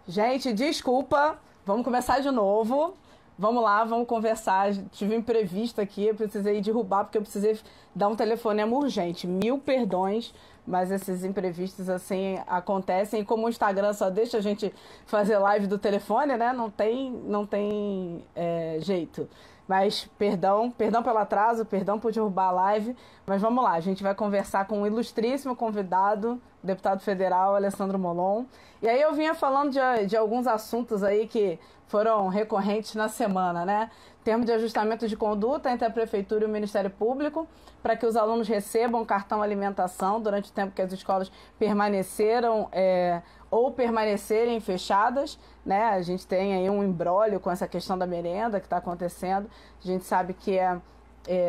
Gente, desculpa, vamos começar de novo. Vamos lá, vamos conversar. Tive um imprevisto aqui, eu precisei derrubar porque eu precisei dar um telefonema urgente. Mil perdões, mas esses imprevistos assim acontecem. E como o Instagram só deixa a gente fazer live do telefone, né? Não tem jeito. Mas perdão pelo atraso, perdão por derrubar a live. Mas vamos lá, a gente vai conversar com um ilustríssimo convidado, deputado federal Alessandro Molon. E aí eu vinha falando de alguns assuntos aí que foram recorrentes na semana, né? Termo de ajustamento de conduta entre a Prefeitura e o Ministério Público para que os alunos recebam cartão alimentação durante o tempo que as escolas permaneceram ou permanecerem fechadas, né? A gente tem aí um imbróglio com essa questão da merenda que está acontecendo. A gente sabe que é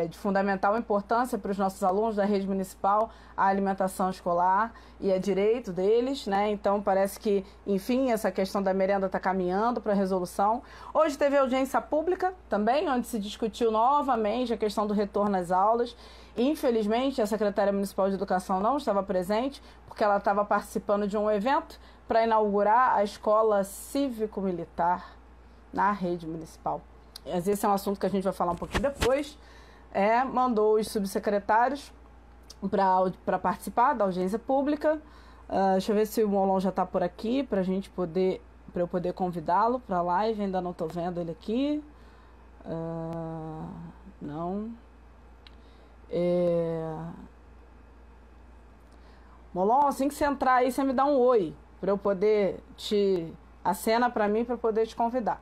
de fundamental importância para os nossos alunos da rede municipal a alimentação escolar e é direito deles, né? Então parece que, enfim, essa questão da merenda está caminhando para a resolução. Hoje teve audiência pública também, onde se discutiu novamente a questão do retorno às aulas. Infelizmente, a secretária municipal de educação não estava presente, porque ela estava participando de um evento para inaugurar a escola cívico-militar na rede municipal. Mas esse é um assunto que a gente vai falar um pouquinho depois. Mandou os subsecretários para participar da audiência pública. Deixa eu ver se o Molon já está por aqui para eu poder convidá-lo para a live. Ainda não estou vendo ele aqui. Não. Molon, assim que você entrar aí, você me dá um oi para eu poder acena para mim para poder te convidar.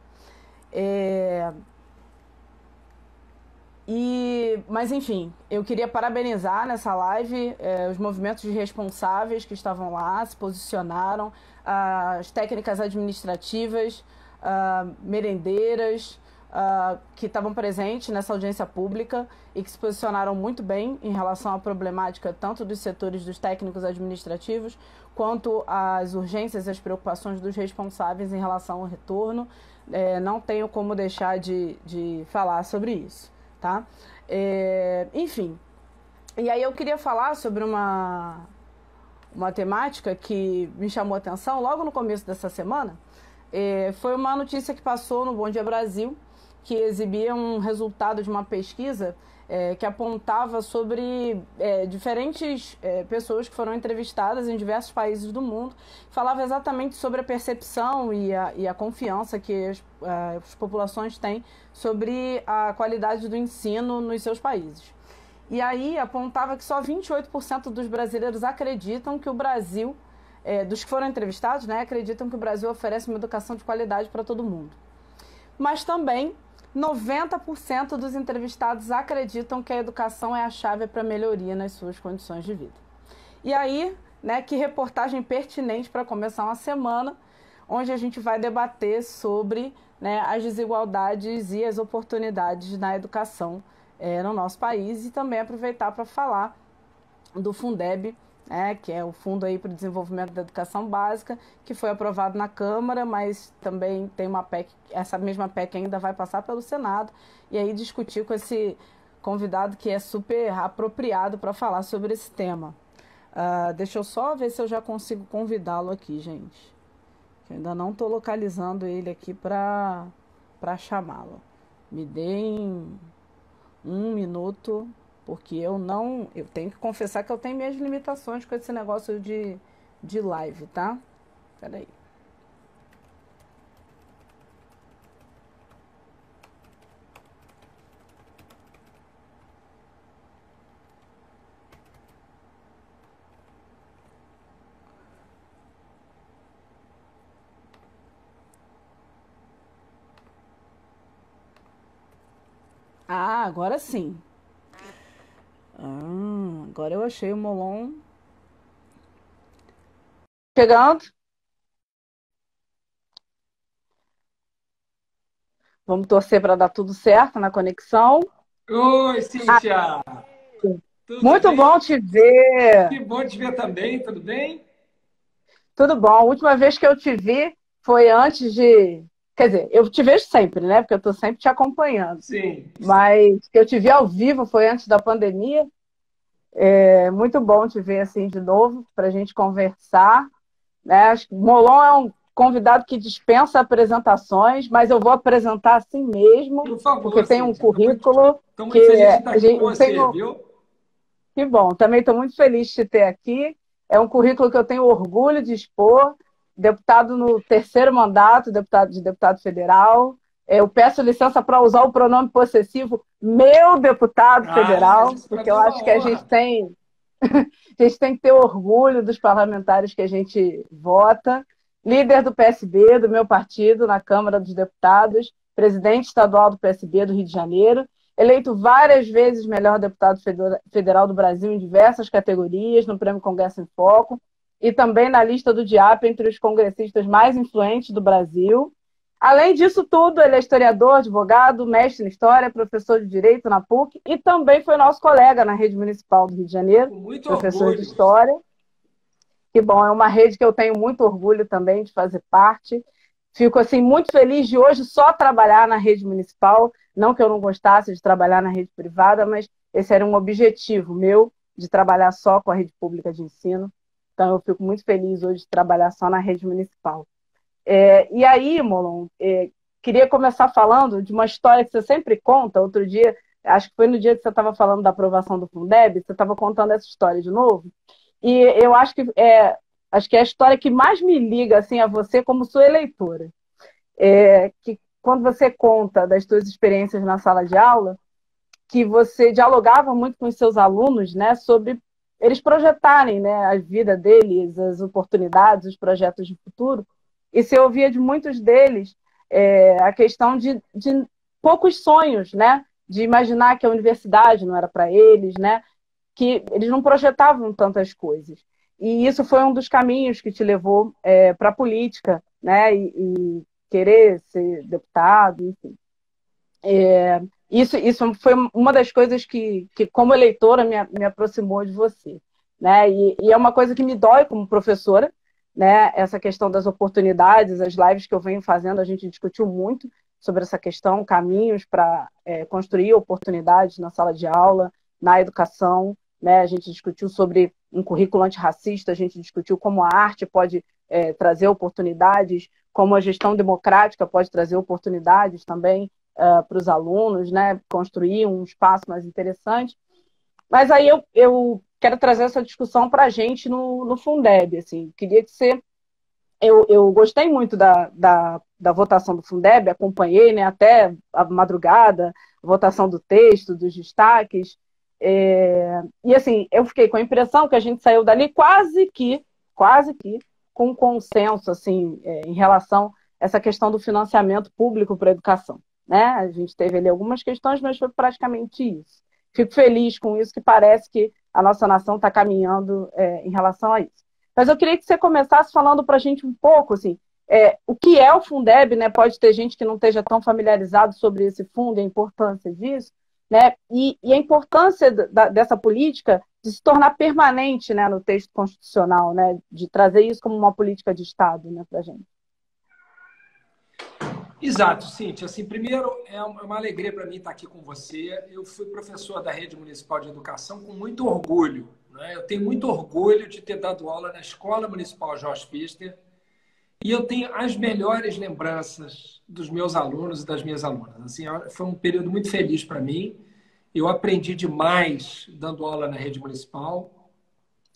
Mas enfim, eu queria parabenizar nessa live os movimentos de responsáveis que estavam lá, se posicionaram, as técnicas administrativas, merendeiras, que estavam presentes nessa audiência pública e que se posicionaram muito bem em relação à problemática tanto dos setores dos técnicos administrativos quanto às urgências e as preocupações dos responsáveis em relação ao retorno. Não tenho como deixar de falar sobre isso. Tá? Enfim, e aí eu queria falar sobre uma temática que me chamou a atenção logo no começo dessa semana. Foi uma notícia que passou no Bom Dia Brasil, que exibia um resultado de uma pesquisa que apontava sobre diferentes pessoas que foram entrevistadas em diversos países do mundo, falava exatamente sobre a percepção e a confiança que as populações têm sobre a qualidade do ensino nos seus países. E aí apontava que só 28% dos brasileiros acreditam que o Brasil, dos que foram entrevistados, né, acreditam que o Brasil oferece uma educação de qualidade para todo mundo. Mas também 90% dos entrevistados acreditam que a educação é a chave para a melhoria nas suas condições de vida. E aí, né, que reportagem pertinente para começar uma semana, onde a gente vai debater sobre, né, as desigualdades e as oportunidades na educação no nosso país e também aproveitar para falar do Fundeb, que é o Fundo aí para o Desenvolvimento da Educação Básica, que foi aprovado na Câmara, mas também tem uma PEC, essa mesma PEC ainda vai passar pelo Senado, e aí discutir com esse convidado que é super apropriado para falar sobre esse tema. Deixa eu só ver se eu já consigo convidá-lo aqui, gente. Eu ainda não estou localizando ele aqui para chamá-lo. Me deem um minuto, porque eu tenho que confessar que eu tenho minhas limitações com esse negócio de live, tá? Peraí. Agora sim. Agora eu achei o Molon chegando. Vamos torcer para dar tudo certo na conexão. Oi, Cíntia! Tudo Muito bem? bom te ver. Que bom te ver também, tudo bem? Tudo bom. A última vez que eu te vi foi antes de. Quer dizer, eu te vejo sempre, né? Porque eu estou sempre te acompanhando. Sim. Mas que eu te vi ao vivo foi antes da pandemia. É muito bom te ver assim de novo para a gente conversar, né? Acho que Molon convidado que dispensa apresentações, mas eu vou apresentar assim mesmo, Por favor, porque tem um Cíntia. currículo Estou que muito feliz de estar aqui com eu você, tenho. viu? Que bom, também estou muito feliz de te ter aqui. É um currículo que eu tenho orgulho de expor. Deputado no terceiro mandato, deputado federal. Eu peço licença para usar o pronome possessivo, meu deputado Ah, mas federal, isso para porque mim eu é uma acho que honra. a gente tem que ter orgulho dos parlamentares que a gente vota. Líder do PSB, do meu partido, na Câmara dos Deputados, presidente estadual do PSB do Rio de Janeiro, eleito várias vezes melhor deputado federal do Brasil em diversas categorias, no Prêmio Congresso em Foco, e também na lista do DIAP entre os congressistas mais influentes do Brasil. Além disso tudo, ele é historiador, advogado, mestre em História, professor de Direito na PUC e também foi nosso colega na Rede Municipal do Rio de Janeiro, Com muito professor de orgulho. História. Que bom, é uma rede que eu tenho muito orgulho também de fazer parte. Fico assim muito feliz de hoje só trabalhar na rede municipal, não que eu não gostasse de trabalhar na rede privada, mas esse era um objetivo meu de trabalhar só com a rede pública de ensino. Então eu fico muito feliz hoje de trabalhar só na rede municipal. E aí, Molon, queria começar falando de uma história que você sempre conta. Outro dia, acho que foi no dia que você estava falando da aprovação do Fundeb, você estava contando essa história de novo. E eu acho que é a história que mais me liga assim, a você como sua eleitora. Que quando você conta das suas experiências na sala de aula, que você dialogava muito com os seus alunos, né, sobre eles projetarem, né, a vida deles, as oportunidades, os projetos de futuro. E você ouvia de muitos deles a questão de poucos sonhos, né, de imaginar que a universidade não era para eles, né, que eles não projetavam tantas coisas. E isso foi um dos caminhos que te levou para a política, né? E querer ser deputado, enfim. Isso foi uma das coisas que como eleitora, me aproximou de você. Né? E é uma coisa que me dói como professora, né? Essa questão das oportunidades, as lives que eu venho fazendo, a gente discutiu muito sobre essa questão, caminhos para construir oportunidades na sala de aula, na educação. Né? A gente discutiu sobre um currículo antirracista, a gente discutiu como a arte pode trazer oportunidades, como a gestão democrática pode trazer oportunidades também para os alunos, né? Construir um espaço mais interessante. Mas aí eu quero trazer essa discussão para a gente no Fundeb. Assim. Queria que você... Eu gostei muito da votação do Fundeb, acompanhei, né, até a madrugada, a votação do texto, dos destaques. E assim, eu fiquei com a impressão que a gente saiu dali quase que com consenso assim, em relação a essa questão do financiamento público para a educação. Né? A gente teve ali algumas questões, mas foi praticamente isso. Fico feliz com isso, que parece que a nossa nação está caminhando em relação a isso. Mas eu queria que você começasse falando para a gente um pouco, assim, o que é o Fundeb, né? Pode ter gente que não esteja tão familiarizado sobre esse fundo e a importância disso, né? E a importância dessa política de se tornar permanente, né, no texto constitucional, né? De trazer isso como uma política de Estado, né, para a gente. Exato, Cíntia. Assim, primeiro, é uma alegria para mim estar aqui com você. Eu fui professor da Rede Municipal de Educação com muito orgulho. Né? Eu tenho muito orgulho de ter dado aula na Escola Municipal Jorge Pfister e eu tenho as melhores lembranças dos meus alunos e das minhas alunas. Assim, foi um período muito feliz para mim. Eu aprendi demais dando aula na Rede Municipal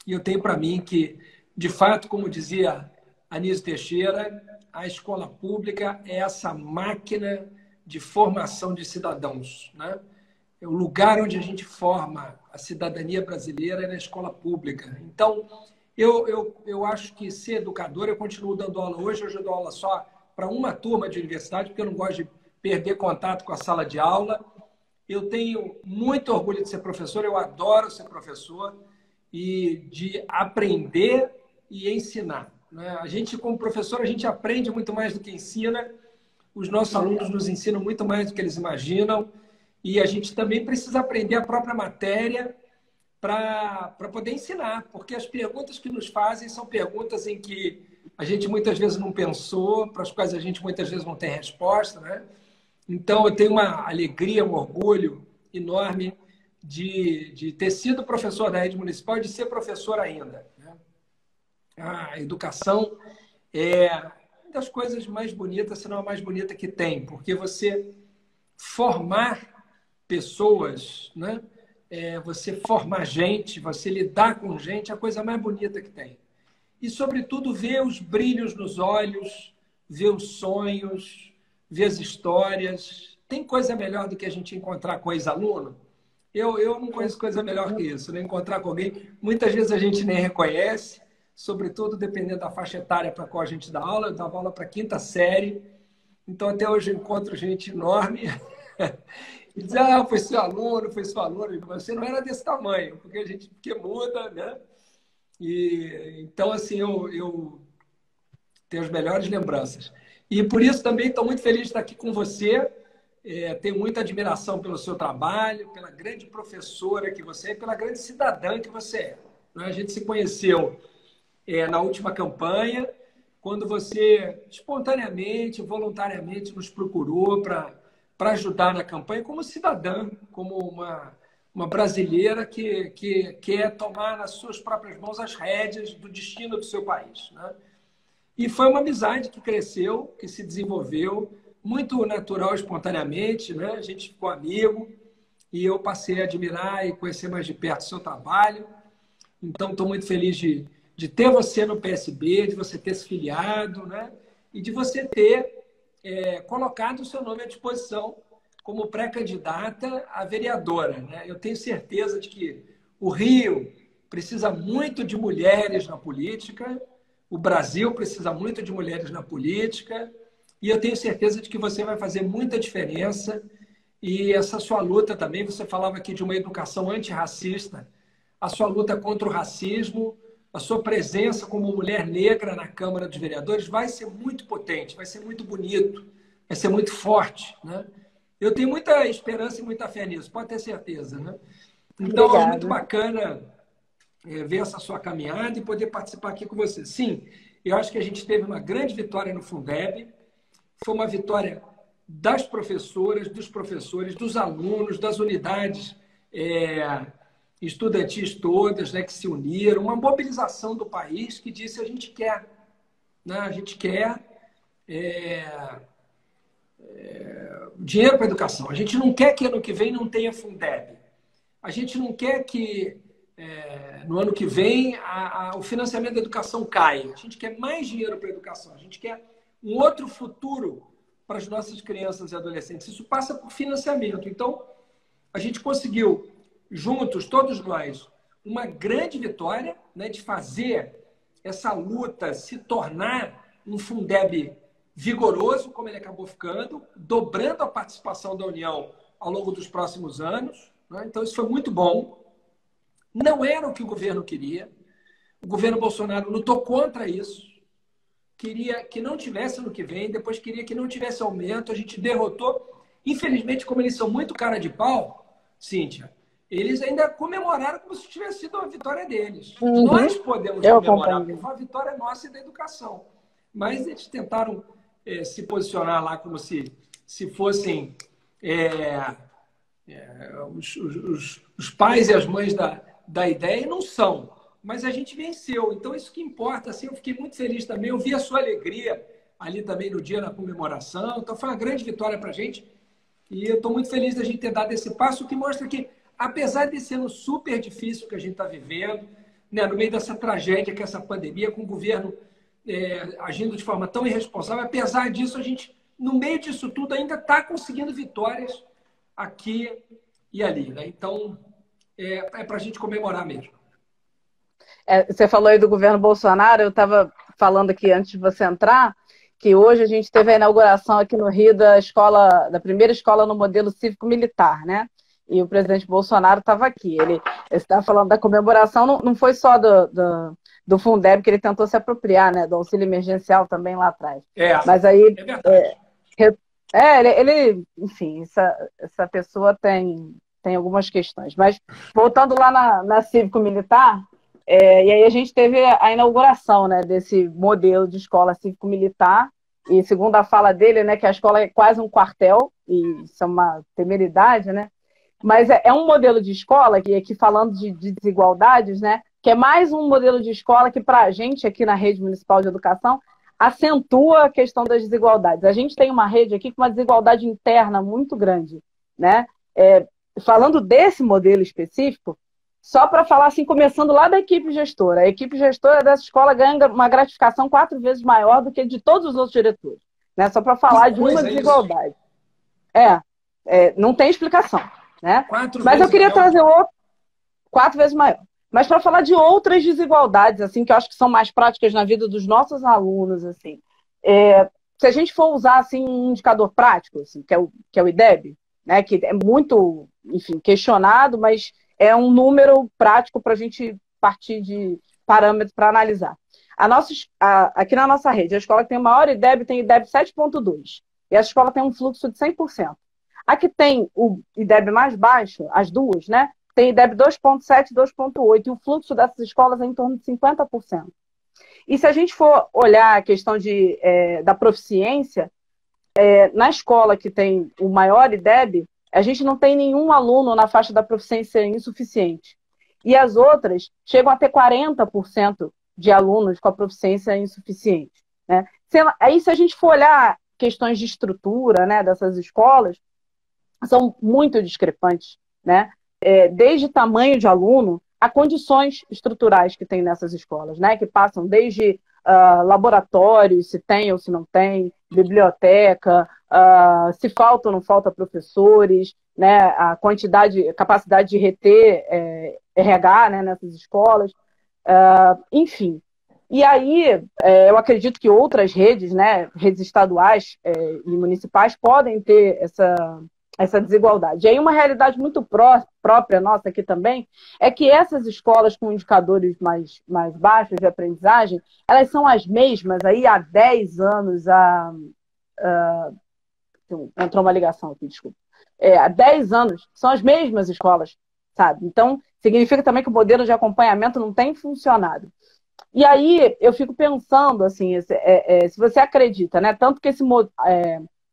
e eu tenho para mim que, de fato, como dizia Anísio Teixeira, a escola pública é essa máquina de formação de cidadãos. Né? É o lugar onde a gente forma a cidadania brasileira é na escola pública. Então, eu acho que ser educador, eu continuo dando aula hoje eu dou aula só para uma turma de universidade, porque eu não gosto de perder contato com a sala de aula. Eu tenho muito orgulho de ser professor, eu adoro ser professor e de aprender e ensinar. A gente, como professor, a gente aprende muito mais do que ensina. Os nossos alunos nos ensinam muito mais do que eles imaginam. E a gente também precisa aprender a própria matéria para poder ensinar. Porque as perguntas que nos fazem são perguntas em que a gente muitas vezes não pensou, para as quais a gente muitas vezes não tem resposta. Né? Então, eu tenho uma alegria, um orgulho enorme de ter sido professor da rede municipal e de ser professor ainda. A educação das coisas mais bonitas, se não a mais bonita que tem, porque você formar pessoas, né? Você formar gente, você lidar com gente, é a coisa mais bonita que tem. E, sobretudo, ver os brilhos nos olhos, ver os sonhos, ver as histórias. Tem coisa melhor do que a gente encontrar com ex-aluno? Eu não conheço coisa melhor que isso, né? Encontrar com alguém. Muitas vezes a gente nem reconhece, sobretudo dependendo da faixa etária para qual a gente dá aula. Eu dava aula para a 5ª série, então até hoje eu encontro gente enorme. E diz, foi seu aluno, foi seu aluno. Você não era desse tamanho, porque muda, né? E, então, assim, eu tenho as melhores lembranças. E por isso também estou muito feliz de estar aqui com você. Tenho muita admiração pelo seu trabalho, pela grande professora que você é e pela grande cidadã que você é. A gente se conheceu na última campanha, quando você espontaneamente, voluntariamente nos procurou para ajudar na campanha como cidadã, como uma brasileira que quer tomar nas suas próprias mãos as rédeas do destino do seu país, né? E foi uma amizade que cresceu, que se desenvolveu, muito natural, espontaneamente, né? A gente ficou amigo e eu passei a admirar e conhecer mais de perto o seu trabalho. Então, estou muito feliz de ter você no PSB, de você ter se filiado, né? E de você ter colocado o seu nome à disposição como pré-candidata a vereadora, né? Eu tenho certeza de que o Rio precisa muito de mulheres na política, o Brasil precisa muito de mulheres na política, e eu tenho certeza de que você vai fazer muita diferença. E essa sua luta também, você falava aqui de uma educação antirracista, a sua luta contra o racismo, a sua presença como mulher negra na Câmara dos Vereadores vai ser muito potente, vai ser muito bonito, vai ser muito forte, né? Eu tenho muita esperança e muita fé nisso, pode ter certeza, né? Então, é muito bacana ver essa sua caminhada e poder participar aqui com você. Sim, eu acho que a gente teve uma grande vitória no Fundeb, foi uma vitória das professoras, dos professores, dos alunos, das unidades estudantis todas, né, que se uniram, uma mobilização do país que disse a gente quer, né, a gente quer dinheiro para a educação. A gente não quer que ano que vem não tenha Fundeb. A gente não quer que no ano que vem o financiamento da educação caia. A gente quer mais dinheiro para a educação. A gente quer um outro futuro para as nossas crianças e adolescentes. Isso passa por financiamento. Então, a gente conseguiu, juntos, todos nós, uma grande vitória, né, de fazer essa luta se tornar um Fundeb vigoroso, como ele acabou ficando, dobrando a participação da União ao longo dos próximos anos, né? Então, isso foi muito bom. Não era o que o governo queria. O governo Bolsonaro lutou contra isso. Queria que não tivesse ano que vem, depois queria que não tivesse aumento. A gente derrotou. Infelizmente, como eles são muito cara de pau, Cíntia, eles ainda comemoraram como se tivesse sido uma vitória deles. Uhum. Nós podemos comemorar, porque foi uma vitória nossa e da educação. Mas eles tentaram se posicionar lá como se fossem os pais e as mães da ideia, e não são. Mas a gente venceu. Então, isso que importa. Assim, eu fiquei muito feliz também. Eu vi a sua alegria ali também no dia da comemoração. Então, foi uma grande vitória para a gente. E eu estou muito feliz da gente ter dado esse passo, que mostra que, apesar desse ano super difícil que a gente está vivendo, né, no meio dessa tragédia que é essa pandemia, com o governo agindo de forma tão irresponsável, apesar disso, a gente, no meio disso tudo, ainda está conseguindo vitórias aqui e ali, né? Então, é para a gente comemorar mesmo. Você falou aí do governo Bolsonaro, eu estava falando aqui antes de você entrar, que hoje a gente teve a inauguração aqui no Rio da primeira escola no modelo cívico-militar, né? E o presidente Bolsonaro estava aqui. Ele estava falando da comemoração, não foi só do Fundeb que ele tentou se apropriar, né? Do auxílio emergencial também lá atrás. Mas aí, ele, enfim, essa pessoa tem algumas questões. Mas voltando lá na cívico-militar, e aí a gente teve a inauguração, né, desse modelo de escola cívico-militar, e segundo a fala dele, né, que a escola é quase um quartel, e isso é uma temeridade, né? Mas é um modelo de escola, que aqui falando de desigualdades, né, que é mais um modelo de escola que, para a gente, aqui na Rede Municipal de Educação, acentua a questão das desigualdades. A gente tem uma rede aqui com uma desigualdade interna muito grande, né? Falando desse modelo específico, só para falar assim, começando lá da equipe gestora. A equipe gestora dessa escola ganha uma gratificação 4 vezes maior do que de todos os outros diretores, né? Só para falar de uma desigualdade. Não tem explicação, né? Mas eu queria trazer 4 vezes maior. Mas para falar de outras desigualdades, assim, que eu acho que são mais práticas na vida dos nossos alunos, assim, se a gente for usar assim um indicador prático, assim, que é o IDEB, né, que é muito, enfim, questionado, mas é um número prático para a gente partir de parâmetros para analisar. Aqui na nossa rede, a escola que tem o maior IDEB tem IDEB 7,2. E essa escola tem um fluxo de 100%. A que tem o IDEB mais baixo, as duas, né, tem IDEB 2,7 e 2,8. E o fluxo dessas escolas é em torno de 50%. E se a gente for olhar a questão da proficiência, na escola que tem o maior IDEB, a gente não tem nenhum aluno na faixa da proficiência insuficiente. E as outras chegam a ter 40% de alunos com a proficiência insuficiente, né? Aí, se a gente for olhar questões de estrutura, né, dessas escolas, são muito discrepantes, né? Desde tamanho de aluno a condições estruturais que tem nessas escolas, né? Que passam desde laboratórios, se tem ou se não tem, biblioteca, se falta ou não falta professores, né? A capacidade de reter RH, né, nessas escolas, enfim. E aí, eu acredito que outras redes, né, redes estaduais e municipais podem ter essa desigualdade. E aí uma realidade muito própria nossa aqui também é que essas escolas com indicadores mais baixos de aprendizagem, elas são as mesmas aí há 10 anos, entrou uma ligação aqui, desculpa. Há 10 anos são as mesmas escolas, sabe? Então, significa também que o modelo de acompanhamento não tem funcionado. E aí eu fico pensando, assim, se você acredita, né, tanto que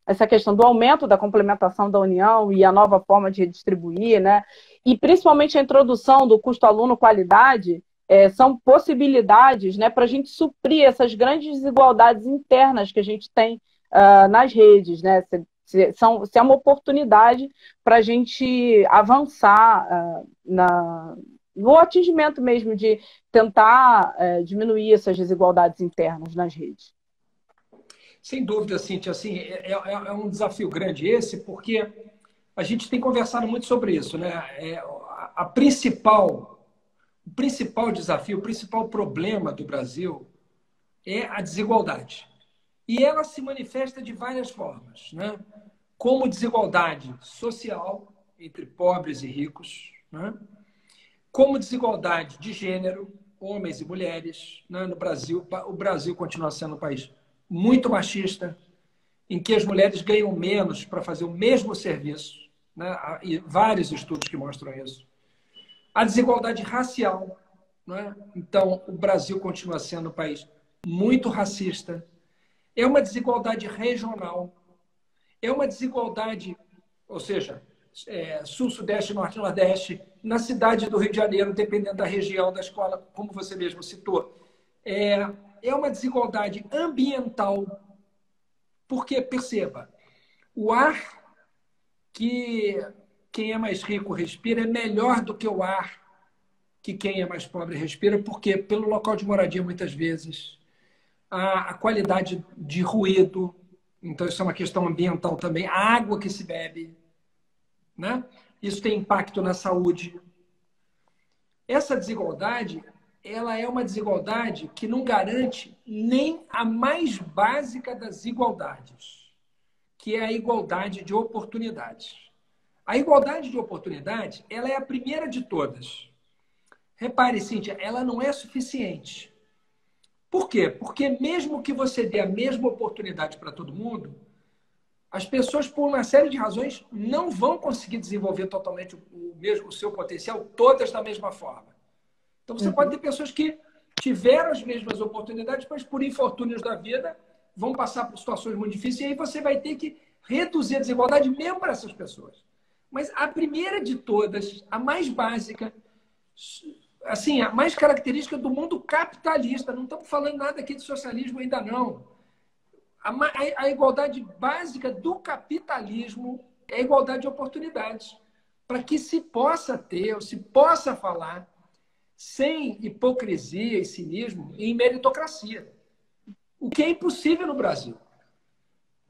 essa questão do aumento da complementação da União e a nova forma de redistribuir, né? E principalmente a introdução do custo aluno-qualidade, são possibilidades, né, para a gente suprir essas grandes desigualdades internas que a gente tem nas redes, né? Se é uma oportunidade para a gente avançar no atingimento mesmo de tentar diminuir essas desigualdades internas nas redes. Sem dúvida, Cíntia, assim, é um desafio grande esse, porque a gente tem conversado muito sobre isso, né? O principal desafio, o principal problema do Brasil é a desigualdade. E ela se manifesta de várias formas, né? Como desigualdade social entre pobres e ricos, né? Como desigualdade de gênero, homens e mulheres, né? No Brasil, o Brasil continua sendo um país muito machista, em que as mulheres ganham menos para fazer o mesmo serviço, né? E vários estudos que mostram isso. A desigualdade racial, né? Então, o Brasil continua sendo um país muito racista. É uma desigualdade regional. É uma desigualdade, ou seja, sul, sudeste, norte, nordeste, na cidade do Rio de Janeiro, dependendo da região da escola, como você mesmo citou. É uma desigualdade ambiental, porque, perceba, o ar que quem é mais rico respira é melhor do que o ar que quem é mais pobre respira, porque pelo local de moradia, muitas vezes, a qualidade de ruído, então isso é uma questão ambiental também, a água que se bebe, né? Isso tem impacto na saúde. Essa desigualdade, ela é uma desigualdade que não garante nem a mais básica das igualdades, que é a igualdade de oportunidades. A igualdade de oportunidade, ela é a primeira de todas. Repare, Cíntia, ela não é suficiente. Por quê? Porque mesmo que você dê a mesma oportunidade para todo mundo, as pessoas, por uma série de razões, não vão conseguir desenvolver totalmente o seu potencial, todas da mesma forma. Então, você pode ter pessoas que tiveram as mesmas oportunidades, mas por infortúnios da vida, vão passar por situações muito difíceis, e aí você vai ter que reduzir a desigualdade mesmo para essas pessoas. Mas a primeira de todas, a mais básica, assim, a mais característica do mundo capitalista, não estamos falando nada aqui de socialismo ainda não. a igualdade básica do capitalismo é a igualdade de oportunidades. Para que se possa ter, ou se possa falar, sem hipocrisia e cinismo, em meritocracia. O que é impossível no Brasil.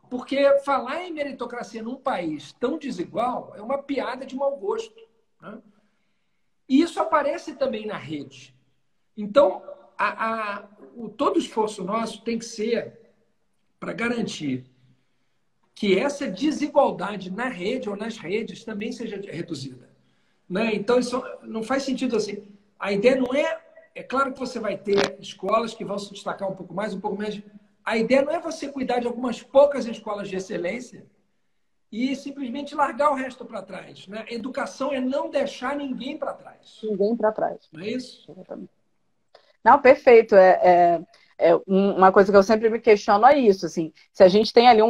Porque falar em meritocracia num país tão desigual é uma piada de mau gosto. Né? E isso aparece também na rede. Então, todo esforço nosso tem que ser para garantir que essa desigualdade na rede ou nas redes também seja reduzida. Né? Então, isso não faz sentido assim. A ideia não é... É claro que você vai ter escolas que vão se destacar um pouco mais, um pouco menos. A ideia não é você cuidar de algumas poucas escolas de excelência e simplesmente largar o resto para trás. Né? Educação é não deixar ninguém para trás. Ninguém para trás. Não é isso? Não, perfeito. Uma coisa que eu sempre me questiono é isso, assim, se a gente tem ali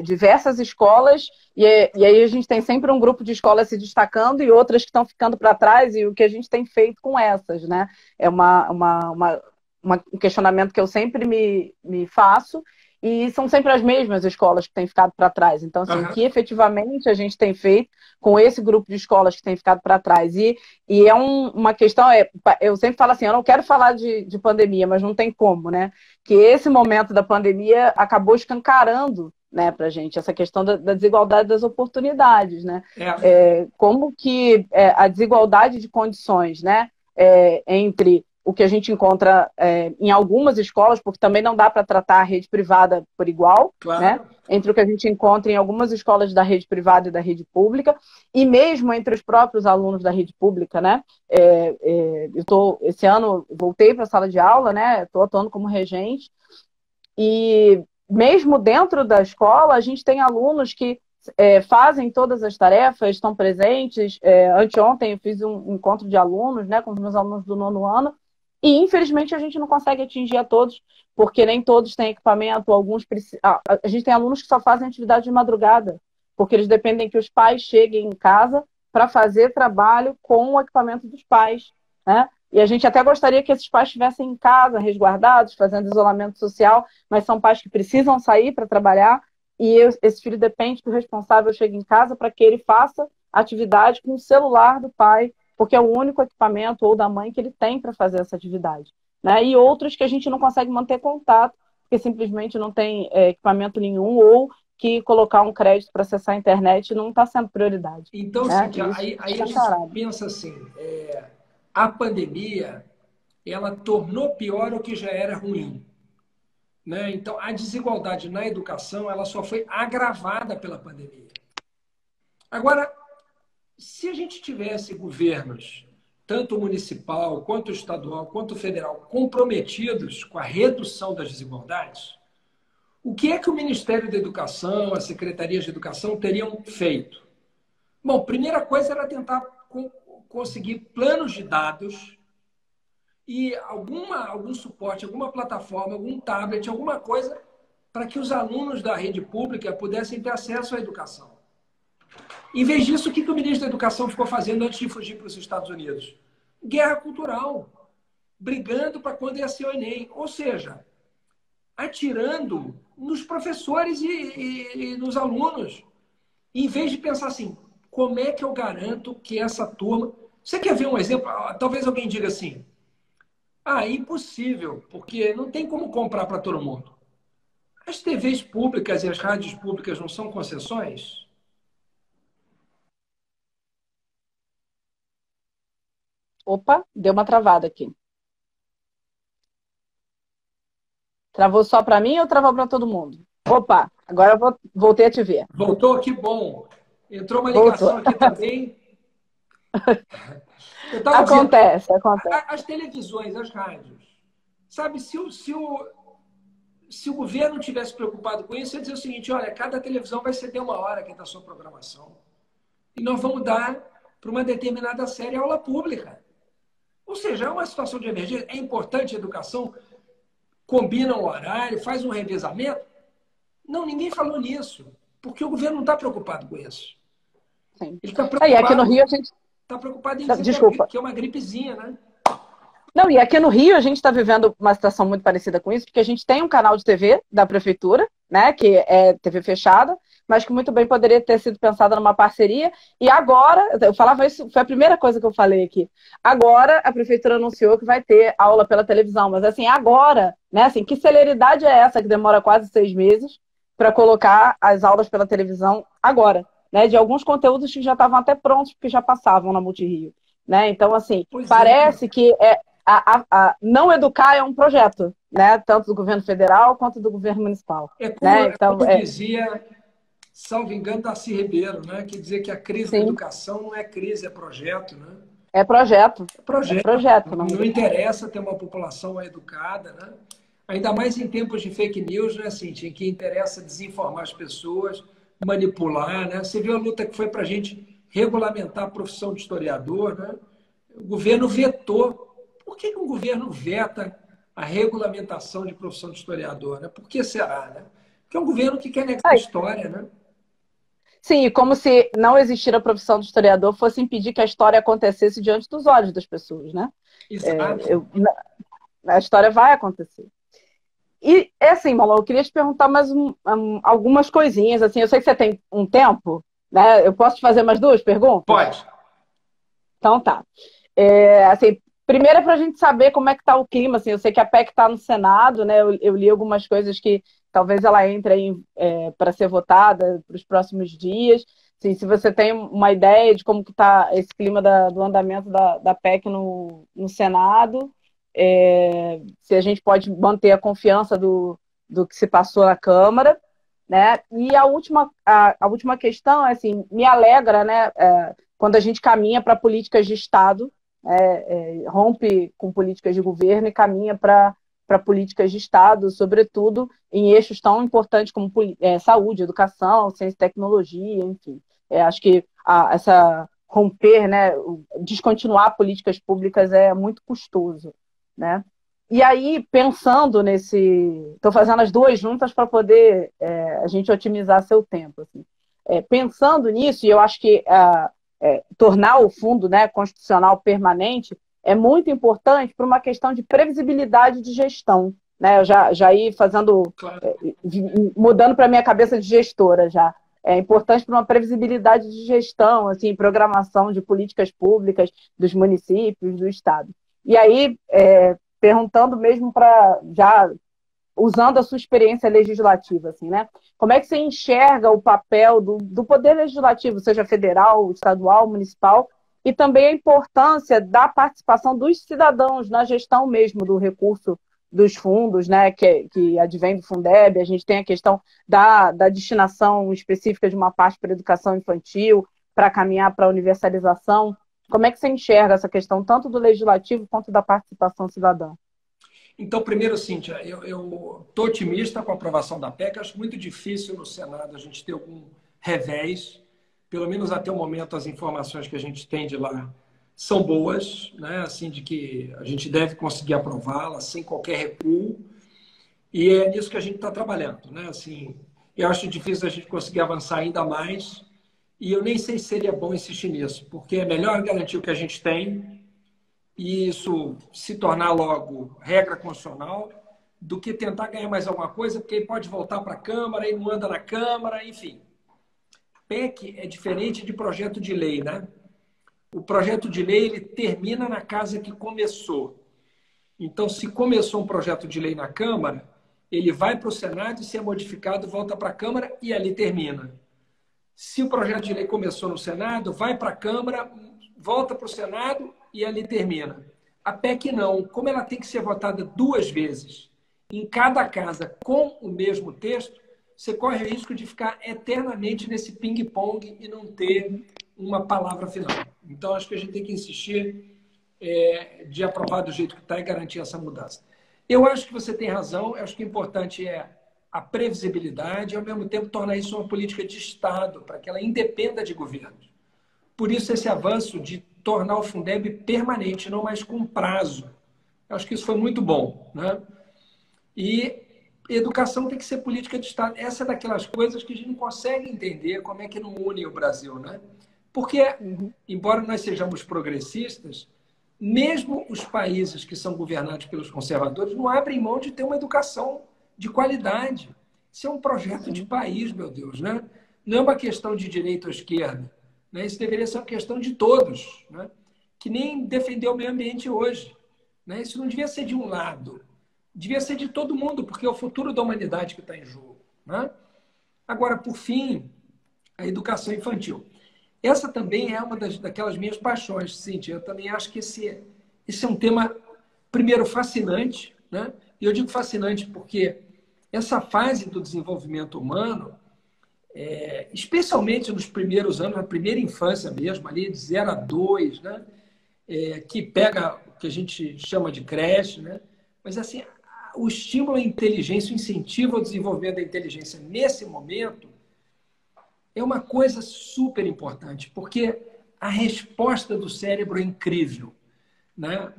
diversas escolas e aí a gente tem sempre um grupo de escolas se destacando e outras que estão ficando para trás, e o que a gente tem feito com essas, né? É um questionamento que eu sempre me faço, e são sempre as mesmas escolas que têm ficado para trás. Então, assim, o que efetivamente a gente tem feito com esse grupo de escolas que tem ficado para trás? E uma questão, eu sempre falo assim, eu não quero falar de pandemia, mas não tem como, né? Que esse momento da pandemia acabou escancarando, né, para a gente, essa questão da desigualdade das oportunidades, né? Como que a desigualdade de condições, né, entre o que a gente encontra em algumas escolas, porque também não dá para tratar a rede privada por igual, claro, né? Entre o que a gente encontra em algumas escolas da rede privada e da rede pública, e mesmo entre os próprios alunos da rede pública, né? Esse ano voltei para a sala de aula, né? Estou atuando como regente, e mesmo dentro da escola, a gente tem alunos que fazem todas as tarefas, estão presentes. Anteontem eu fiz um encontro de alunos, né, com os meus alunos do 9º ano, e infelizmente a gente não consegue atingir a todos, porque nem todos têm equipamento, a gente tem alunos que só fazem atividade de madrugada, porque eles dependem que os pais cheguem em casa para fazer trabalho com o equipamento dos pais, né? E a gente até gostaria que esses pais estivessem em casa, resguardados, fazendo isolamento social, mas são pais que precisam sair para trabalhar, e esse filho depende que o responsável chegue em casa para que ele faça atividade com o celular do pai, porque é o único equipamento, ou da mãe, que ele tem para fazer essa atividade. Né? E outros que a gente não consegue manter contato, porque simplesmente não tem equipamento nenhum, ou que colocar um crédito para acessar a internet não está sendo prioridade. Então, né? Cíntia, aí a gente pensa assim, a pandemia, ela tornou pior o que já era ruim. Né? Então, a desigualdade na educação, ela só foi agravada pela pandemia. Agora, se a gente tivesse governos, tanto municipal, quanto estadual, quanto federal, comprometidos com a redução das desigualdades, o que é que o Ministério da Educação, as secretarias de educação teriam feito? Bom, primeira coisa era tentar conseguir planos de dados e algum suporte, alguma plataforma, algum tablet, alguma coisa para que os alunos da rede pública pudessem ter acesso à educação. Em vez disso, o que o ministro da Educação ficou fazendo antes de fugir para os Estados Unidos? Guerra cultural, brigando para quando ia ser o Enem. Ou seja, atirando nos professores e nos alunos. Em vez de pensar assim, como é que eu garanto que essa turma... Você quer ver um exemplo? Talvez alguém diga assim, impossível, porque não tem como comprar para todo mundo. As TVs públicas e as rádios públicas não são concessões? Opa, deu uma travada aqui. Travou só para mim ou travou para todo mundo? Opa, agora eu voltei a te ver. Voltou, que bom. Entrou uma ligação aqui também. Acontece. As televisões, as rádios. Sabe, se o governo não tivesse preocupado com isso, ia dizer o seguinte, olha, cada televisão vai ceder 1 hora aqui da sua programação. E nós vamos dar para uma determinada série aula pública. Ou seja, é uma situação de emergência. É importante a educação, combina o horário, faz um revezamento. Não, ninguém falou nisso, porque o governo não está preocupado com isso. Sim. Ele está preocupado, aqui no Rio a gente está preocupado em dizer que é uma gripezinha, né? Não, e aqui no Rio a gente está vivendo uma situação muito parecida com isso, porque a gente tem um canal de TV da prefeitura, né, que é TV fechada, mas que muito bem poderia ter sido pensada numa parceria. E agora, eu falava isso, foi a primeira coisa que eu falei aqui. Agora a prefeitura anunciou que vai ter aula pela televisão, mas assim, agora, né, assim, que celeridade é essa que demora quase 6 meses para colocar as aulas pela televisão agora, né, de alguns conteúdos que já estavam até prontos, porque já passavam na Multirio, né? Então, assim, Pois é. parece que não educar é um projeto, né? Tanto do governo federal quanto do governo municipal. É como, Né? Então, como dizia, salvo engano, Darcy Ribeiro, né? Que dizia que a crise da sim, educação não é crise, é projeto, né? é projeto. É É projeto. projeto, não. Não interessa ter uma população educada, né? Ainda mais em tempos de fake news, né, Cintia, em que interessa desinformar as pessoas, manipular, né? Você viu a luta que foi para a gente regulamentar a profissão de historiador, né? O governo vetou. Por que um governo veta a regulamentação de profissão de historiador, né? Por que será, né? Porque é um governo que quer negar a história, né? Sim, como se não existir a profissão de historiador fosse impedir que a história acontecesse diante dos olhos das pessoas, né? Exato. A história vai acontecer. E, é assim, Malu, eu queria te perguntar mais algumas coisinhas. Assim, eu sei que você tem um tempo, né? Eu posso te fazer mais 2 perguntas? Pode. Então tá. Assim, primeiro é para a gente saber como é que está o clima. Assim, eu sei que a PEC está no Senado, né? Eu li algumas coisas que talvez ela entre aí para ser votada para os próximos dias. Assim, se você tem uma ideia de como que está esse clima do andamento da PEC no Senado, se a gente pode manter a confiança do que se passou na Câmara, né? E a última questão é assim, me alegra, né? Quando a gente caminha para políticas de Estado, rompe com políticas de governo e caminha para políticas de Estado, sobretudo em eixos tão importantes como saúde, educação, ciência e tecnologia, enfim. Acho que essa romper, né, descontinuar políticas públicas é muito custoso, né? E aí, pensando nesse... Estou fazendo as duas juntas para poder a gente otimizar seu tempo. Assim. Pensando nisso, e eu acho que tornar o fundo, né, constitucional permanente é muito importante para uma questão de previsibilidade de gestão. Né? Eu já ir fazendo, Claro. mudando para a minha cabeça de gestora já. É importante para uma previsibilidade de gestão, assim, programação de políticas públicas dos municípios, do Estado. E aí, perguntando mesmo para já usando a sua experiência legislativa, assim, né? Como é que você enxerga o papel do poder legislativo, seja federal, estadual, municipal, e também a importância da participação dos cidadãos na gestão mesmo do recurso dos fundos, né, que advém do Fundeb. A gente tem a questão da destinação específica de uma parte para a educação infantil, para caminhar para a universalização. Como é que você enxerga essa questão tanto do legislativo quanto da participação cidadã? Então, primeiro, Cíntia, eu estou otimista com a aprovação da PEC. Acho muito difícil no Senado a gente ter algum revés. Pelo menos até o momento, as informações que a gente tem de lá são boas, né? Assim, de que a gente deve conseguir aprová-la sem qualquer recuo. E é nisso que a gente está trabalhando, né? Assim, eu acho difícil a gente conseguir avançar ainda mais. E eu nem sei se seria bom insistir nisso, porque é melhor garantir o que a gente tem e isso se tornar logo regra constitucional, do que tentar ganhar mais alguma coisa, porque aí pode voltar para a Câmara e não anda na Câmara, enfim. PEC é diferente de projeto de lei, né? O projeto de lei ele termina na casa que começou. Então, se começou um projeto de lei na Câmara, ele vai para o Senado e, se é modificado, volta para a Câmara e ali termina. Se o projeto de lei começou no Senado, vai para a Câmara, volta para o Senado e ali termina. A PEC não. Como ela tem que ser votada 2 vezes em cada casa com o mesmo texto, você corre o risco de ficar eternamente nesse ping-pong e não ter uma palavra final. Então, acho que a gente tem que insistir de aprovar do jeito que está e garantir essa mudança. Eu acho que você tem razão. Eu acho que o importante é a previsibilidade e, ao mesmo tempo, tornar isso uma política de Estado, para que ela independa de governos. Por isso, esse avanço de tornar o Fundeb permanente, não mais com prazo. Eu acho que isso foi muito bom, né? E educação tem que ser política de Estado. Essa é daquelas coisas que a gente não consegue entender como é que não une o Brasil, né? Porque, embora nós sejamos progressistas, mesmo os países que são governados pelos conservadores não abrem mão de ter uma educação de qualidade. Isso é um projeto de Sim. país, meu Deus, né? Não é uma questão de direita ou esquerda, né? Isso deveria ser uma questão de todos, né? Que nem defender o meio ambiente hoje, né? Isso não devia ser de um lado, devia ser de todo mundo, porque é o futuro da humanidade que está em jogo, né? Agora, por fim, a educação infantil. Essa também é uma daquelas minhas paixões, Cíntia. Eu também acho que esse é um tema, primeiro, fascinante, né? E eu digo fascinante porque essa fase do desenvolvimento humano, especialmente nos primeiros anos, na primeira infância mesmo, ali de 0 a 2, né? Que pega o que a gente chama de creche, né? Mas assim, o estímulo à inteligência, o incentivo ao desenvolvimento da inteligência nesse momento é uma coisa super importante, porque a resposta do cérebro é incrível, né?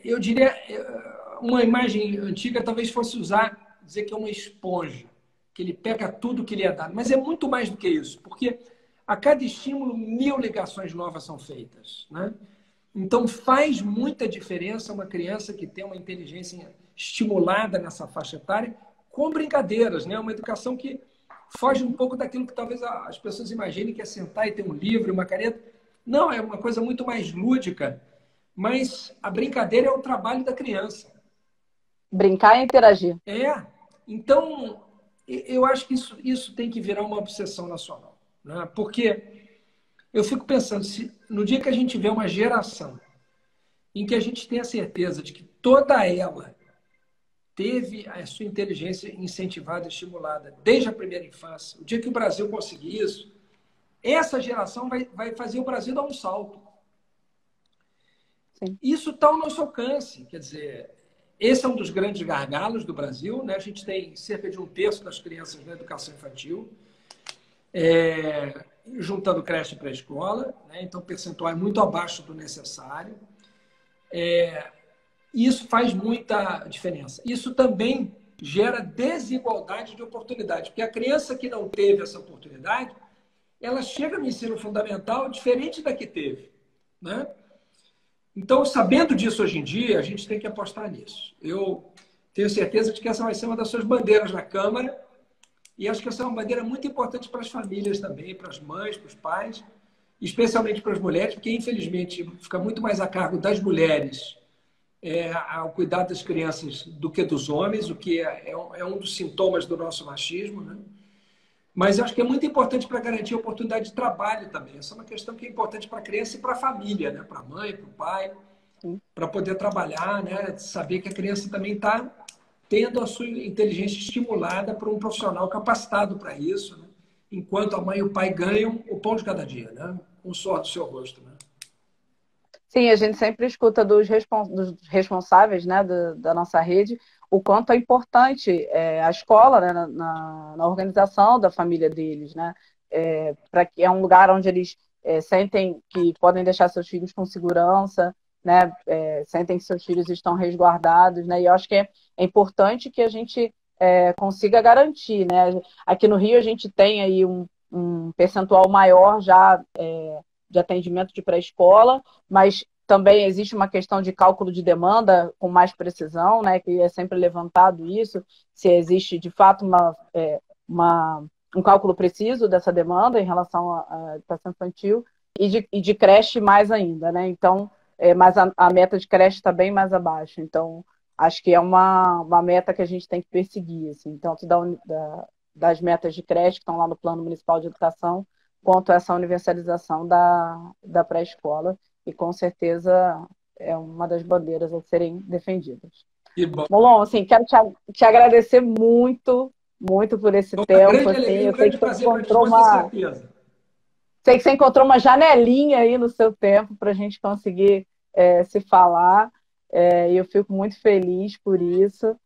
Eu diria, uma imagem antiga talvez fosse dizer que é uma esponja, que ele pega tudo que lhe é dado, mas é muito mais do que isso, porque a cada estímulo 1.000 ligações novas são feitas, né? Então faz muita diferença uma criança que tem uma inteligência estimulada nessa faixa etária com brincadeiras, né? Uma educação que foge um pouco daquilo que talvez as pessoas imaginem que é sentar e ter um livro, uma caneta. Não, é uma coisa muito mais lúdica, mas a brincadeira é o trabalho da criança. Brincar e interagir. Então, eu acho que isso tem que virar uma obsessão nacional, né? Porque eu fico pensando, se no dia que a gente vê uma geração em que a gente tem a certeza de que toda ela teve a sua inteligência incentivada, estimulada desde a primeira infância, o dia que o Brasil conseguir isso, essa geração vai fazer o Brasil dar um salto. Sim. Isso está ao nosso alcance. Quer dizer, esse é um dos grandes gargalos do Brasil, né? A gente tem cerca de 1/3 das crianças na educação infantil, juntando creche e pré-escola, né? Então o percentual é muito abaixo do necessário. E isso faz muita diferença. Isso também gera desigualdade de oportunidade, porque a criança que não teve essa oportunidade, ela chega no ensino fundamental diferente da que teve, né? Então, sabendo disso hoje em dia, a gente tem que apostar nisso. Eu tenho certeza de que essa vai ser uma das suas bandeiras na Câmara, e acho que essa é uma bandeira muito importante para as famílias também, para as mães, para os pais, especialmente para as mulheres, porque, infelizmente, fica muito mais a cargo das mulheres ao cuidar das crianças do que dos homens, o que é um dos sintomas do nosso machismo, né? Mas eu acho que é muito importante para garantir a oportunidade de trabalho também. Essa é uma questão que é importante para a criança e para a família, né? Para a mãe, para o pai, para poder trabalhar, né? Saber que a criança também está tendo a sua inteligência estimulada por um profissional capacitado para isso, né? Enquanto a mãe e o pai ganham o pão de cada dia, né? Com o suor do seu rosto, né? Sim, a gente sempre escuta dos responsáveis, né, da nossa rede, o quanto é importante a escola, né, na organização da família deles, né, para que é um lugar onde eles sentem que podem deixar seus filhos com segurança, né, sentem que seus filhos estão resguardados, né, e eu acho que é importante que a gente consiga garantir, né. Aqui no Rio a gente tem aí um percentual maior já de atendimento de pré-escola, mas também existe uma questão de cálculo de demanda com mais precisão, né, que é sempre levantado isso, se existe de fato um cálculo preciso dessa demanda em relação à educação infantil e de creche mais ainda, né? Então, mas a meta de creche está bem mais abaixo. Então, acho que é uma meta que a gente tem que perseguir, assim, tanto das metas de creche que estão lá no Plano Municipal de Educação, quanto essa universalização da pré-escola, e com certeza é uma das bandeiras a serem defendidas. Que bom. Molon, assim, quero te agradecer muito, muito por esse Uma tempo. grande Assim, alegria, um eu sei grande que você prazer para ti, encontrou pode ter certeza. sei que você encontrou uma janelinha aí no seu tempo para a gente conseguir se falar, e eu fico muito feliz por isso.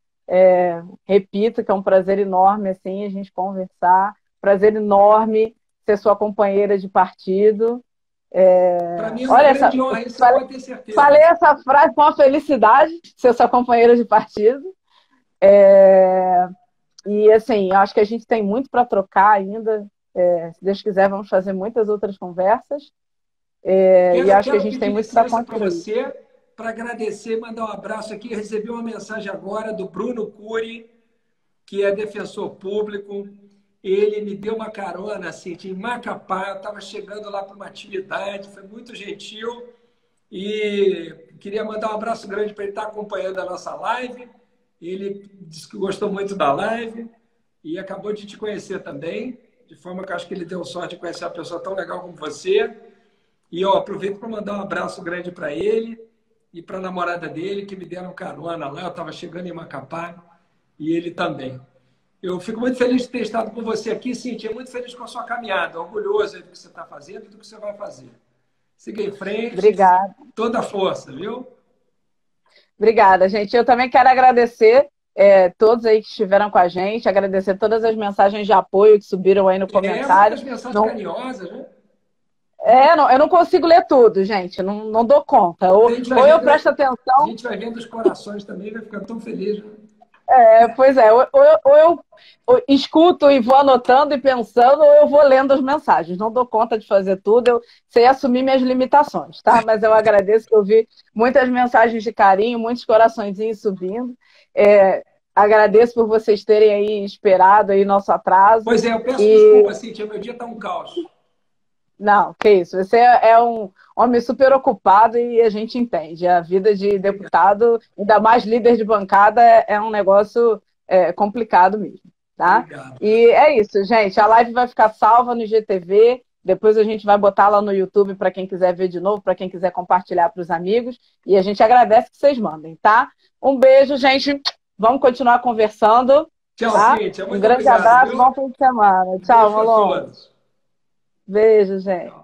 Repito que é um prazer enorme assim, a gente conversar, prazer enorme ser sua companheira de partido. Para mim é uma Olha, grande honra, isso você pode ter falei certeza. essa frase com uma felicidade, ser sua companheira de partido. E assim, eu acho que a gente tem muito para trocar ainda. Se Deus quiser, vamos fazer muitas outras conversas. E acho que a Quero gente tem pedir muito para licença para construir. você, para agradecer, mandar um abraço aqui. Eu recebi uma mensagem agora do Bruno Cury, que é defensor público. Ele me deu uma carona assim, em Macapá. Eu estava chegando lá para uma atividade, foi muito gentil. E queria mandar um abraço grande para ele estar acompanhando a nossa live. Ele disse que gostou muito da live e acabou de te conhecer também, de forma que eu acho que ele deu sorte de conhecer uma pessoa tão legal como você. E eu aproveito para mandar um abraço grande para ele e para a namorada dele, que me deram carona lá. Eu estava chegando em Macapá e ele também. Eu fico muito feliz de ter estado com você aqui, Cíntia. Muito feliz com a sua caminhada, orgulhoso do que você está fazendo e do que você vai fazer. Siga em frente, Obrigada. toda a força, viu? Obrigada, gente. Eu também quero agradecer todos aí que estiveram com a gente, agradecer todas as mensagens de apoio que subiram aí no comentário. Muitas mensagens Não, carinhosas, né? não, eu não consigo ler tudo, gente. Não dou conta. A Ou, gente vai ou eu vendo, presto a atenção. gente vai vendo os corações também, vai ficar tão feliz, né? Pois é, ou eu escuto e vou anotando e pensando, ou eu vou lendo as mensagens. Não dou conta de fazer tudo, eu sei assumir minhas limitações, tá? Mas eu agradeço que eu vi muitas mensagens de carinho, muitos coraçõezinhos subindo. Agradeço por vocês terem aí esperado aí nosso atraso. Pois é, eu peço E desculpa, Cíntia, meu dia está um caos. não, que isso. Você é um homem super ocupado e a gente entende. A vida de deputado, ainda mais líder de bancada, é um negócio complicado mesmo, tá? Obrigado. E é isso, gente. A live vai ficar salva no IGTV. Depois a gente vai botar lá no YouTube para quem quiser ver de novo, para quem quiser compartilhar para os amigos. E a gente agradece que vocês mandem, tá? Um beijo, gente. Vamos continuar conversando. Tchau, Tá? Cíntia. Um Muito grande obrigado, abraço, viu? bom fim de semana. Tchau, Beijo para Malon. todos. Beijo, gente. Tchau.